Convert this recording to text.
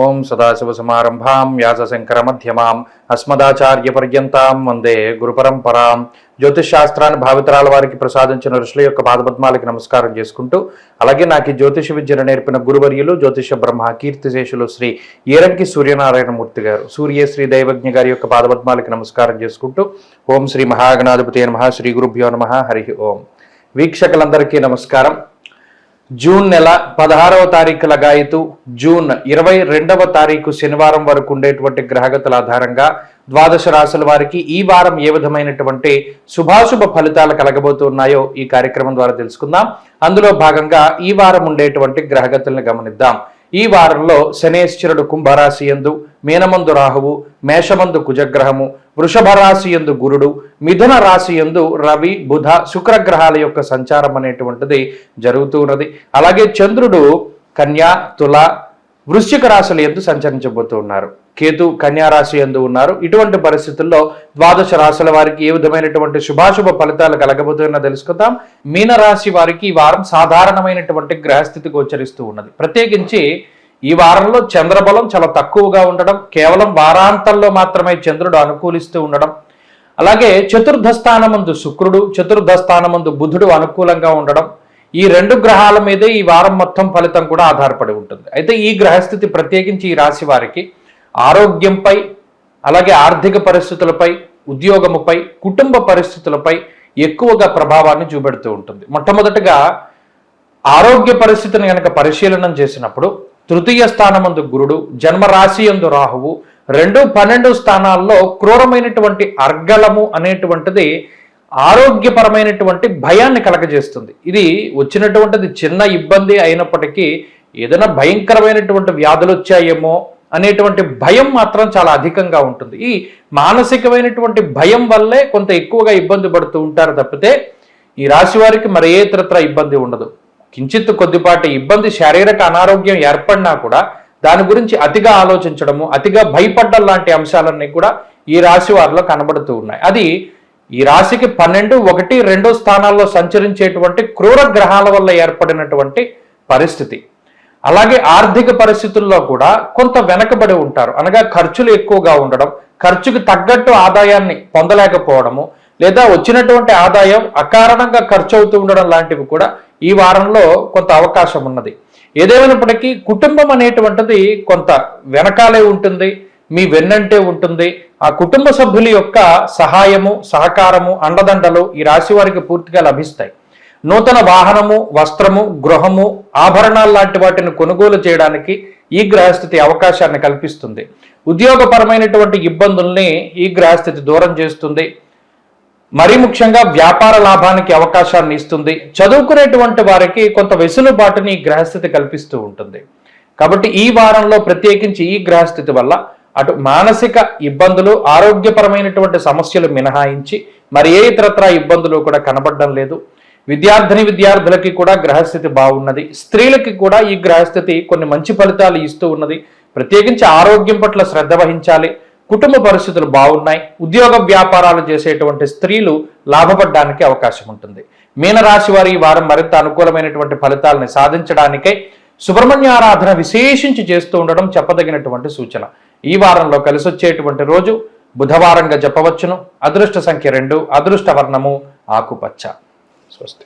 ఓం సదాశివసమారంభాం వ్యాసశంకరమధ్యమాం అస్మదాచార్యపర్యంతాం వందే గురుపరంపరాం. జ్యోతిష్ శాస్త్రాన్ని భావితరాల వారికి ప్రసాదించిన ఋషుల యొక్క పాదపద్మాలకి నమస్కారం చేసుకుంటూ, అలాగే నాకు జ్యోతిష విద్యను నేర్పిన గురువర్యులు జ్యోతిష బ్రహ్మ కీర్తిశేషులు శ్రీ ఏరంకి సూర్యనారాయణమూర్తి గారు, సూర్యశ్రీ దైవజ్ఞ గారి యొక్క పాదపద్మాలకి నమస్కారం చేసుకుంటూ, ఓం శ్రీ మహాగణాధిపతి నమః, శ్రీ గురుభ్యో నమః, హరి ఓం. వీక్షకులందరికీ నమస్కారం. జూన్ నెల 16వ తారీఖు లగాయతు జూన్ 22వ తారీఖు శనివారం వరకు ఉండేటువంటి గ్రహగతుల ఆధారంగా ద్వాదశ రాశుల వారికి ఈ వారం ఏ విధమైనటువంటి శుభాశుభ ఫలితాలు కలగబోతున్నాయో ఈ కార్యక్రమం ద్వారా తెలుసుకుందాం. అందులో భాగంగా ఈ వారం ఉండేటువంటి గ్రహగతులను గమనిద్దాం. ఈ వారంలో శనేశ్వరుడు కుంభరాశి యందు, మీనమందు రాహువు, మేషమందు కుజగ్రహము, వృషభ రాశి యందు గురుడు, మిథున రాశి యందు రవి, బుధ, శుక్రగ్రహాల యొక్క సంచారం అనేటువంటిది జరుగుతూ ఉన్నది. అలాగే చంద్రుడు కన్యా, తుల, వృశ్చిక రాశుల యందు సంచరించబోతూ ఉన్నారు. కేతు కన్యా రాశి యందు ఉన్నారు. ఇటువంటి పరిస్థితుల్లో ద్వాదశ రాశుల వారికి ఏ విధమైనటువంటి శుభాశుభ ఫలితాలు కలగబోతున్నా తెలుసుకుందాం. మీనరాశి వారికి ఈ వారం సాధారణమైనటువంటి గ్రహస్థితి గోచరిస్తూ ఉన్నది. ప్రత్యేకించి ఈ వారంలో చంద్రబలం చాలా తక్కువగా ఉండడం, కేవలం వారాంతంలో మాత్రమే చంద్రుడు అనుకూలిస్తూ ఉండడం, అలాగే చతుర్థ స్థానమందు శుక్రుడు, చతుర్థ స్థానమందు బుధుడు అనుకూలంగా ఉండడం, ఈ రెండు గ్రహాల మీదే ఈ వారం మొత్తం ఫలితం కూడా ఆధారపడి ఉంటుంది. అయితే ఈ గ్రహస్థితి ప్రత్యేకించి ఈ రాశి వారికి ఆరోగ్యంపై, అలాగే ఆర్థిక పరిస్థితులపై, ఉద్యోగముపై, కుటుంబ పరిస్థితులపై ఎక్కువగా ప్రభావాన్ని చూపెడుతూ ఉంటుంది. మొట్టమొదటిగా ఆరోగ్య పరిస్థితిని కనుక పరిశీలనం చేసినప్పుడు తృతీయ స్థానమందు గురుడు, జన్మరాశి యందు రాహువు, 2-12 స్థానాల్లో క్రూరమైనటువంటి అర్గళము అనేటువంటిది ఆరోగ్యపరమైనటువంటి భయాన్ని కలగజేస్తుంది. ఇది వచ్చినటువంటిది చిన్న ఇబ్బంది అయినప్పటికీ ఏదైనా భయంకరమైనటువంటి వ్యాధులు వచ్చాయేమో అనేటువంటి భయం మాత్రం చాలా అధికంగా ఉంటుంది. ఈ మానసికమైనటువంటి భయం వల్లే కొంత ఎక్కువగా ఇబ్బంది పడుతూ ఉంటారు తప్పితే ఈ రాశి వారికి మరి ఏ ఇతరత్ర ఇబ్బంది ఉండదు. కించిత్ కొద్దిపాటి ఇబ్బంది, శారీరక అనారోగ్యం ఏర్పడినా కూడా దాని గురించి అతిగా ఆలోచించడము, అతిగా భయపడ్డం లాంటి అంశాలన్నీ కూడా ఈ రాశి వారిలో కనబడుతూ ఉన్నాయి. అది ఈ రాశికి 12, 1, 2 స్థానాల్లో సంచరించేటువంటి క్రూర గ్రహాల వల్ల ఏర్పడినటువంటి పరిస్థితి. అలాగే ఆర్థిక పరిస్థితుల్లో కూడా కొంత వెనకబడి ఉంటారు. అనగా ఖర్చులు ఎక్కువగా ఉండడం, ఖర్చుకు తగ్గట్టు ఆదాయాన్ని పొందలేకపోవడము, లేదా వచ్చినటువంటి ఆదాయం అకారణంగా ఖర్చు అవుతూ ఉండడం లాంటివి కూడా ఈ వారంలో కొంత అవకాశం ఉన్నది. ఏదేమైనప్పటికీ కుటుంబం అనేటువంటిది కొంత వెనకాలే ఉంటుంది, మీ వెన్నంటే ఉంటుంది. ఆ కుటుంబ సభ్యుల యొక్క సహాయము, సహకారము, అండదండలు ఈ రాశి వారికి పూర్తిగా లభిస్తాయి. నూతన వాహనము, వస్త్రము, గృహము, ఆభరణాలు లాంటి వాటిని కొనుగోలు చేయడానికి ఈ గ్రహస్థితి అవకాశాన్ని కల్పిస్తుంది. ఉద్యోగపరమైనటువంటి ఇబ్బందుల్ని ఈ గ్రహస్థితి దూరం చేస్తుంది. మరీ ముఖ్యంగా వ్యాపార లాభానికి అవకాశాన్ని ఇస్తుంది. చదువుకునేటువంటి వారికి కొంత వెసులుబాటుని ఈ గ్రహస్థితి కల్పిస్తూ ఉంటుంది. కాబట్టి ఈ వారంలో ప్రత్యేకించి ఈ గ్రహస్థితి వల్ల అటు మానసిక ఇబ్బందులు, ఆరోగ్యపరమైనటువంటి సమస్యలు మినహాయించి మరి ఏ ఇతరత్ర ఇబ్బందులు కూడా కనబడడం లేదు. విద్యార్థులకి కూడా గ్రహస్థితి బాగున్నది. స్త్రీలకి కూడా ఈ గ్రహస్థితి కొన్ని మంచి ఫలితాలు ఇస్తూ ఉన్నది. ప్రత్యేకించి ఆరోగ్యం పట్ల శ్రద్ధ వహించాలి. కుటుంబ పరిస్థితులు బాగున్నాయి. ఉద్యోగ వ్యాపారాలు చేసేటువంటి స్త్రీలు లాభపడడానికి అవకాశం ఉంటుంది. మీనరాశి వారి ఈ వారం మరింత అనుకూలమైనటువంటి ఫలితాలను సాధించడానికై సుబ్రహ్మణ్య ఆరాధన విశేషించి చేస్తూ ఉండడం చెప్పదగినటువంటి సూచన. ఈ వారంలో కలిసి వచ్చేటువంటి రోజు బుధవారంగా చెప్పవచ్చును. అదృష్ట సంఖ్య 2, అదృష్ట వర్ణము ఆకుపచ్చ. స్వస్తి.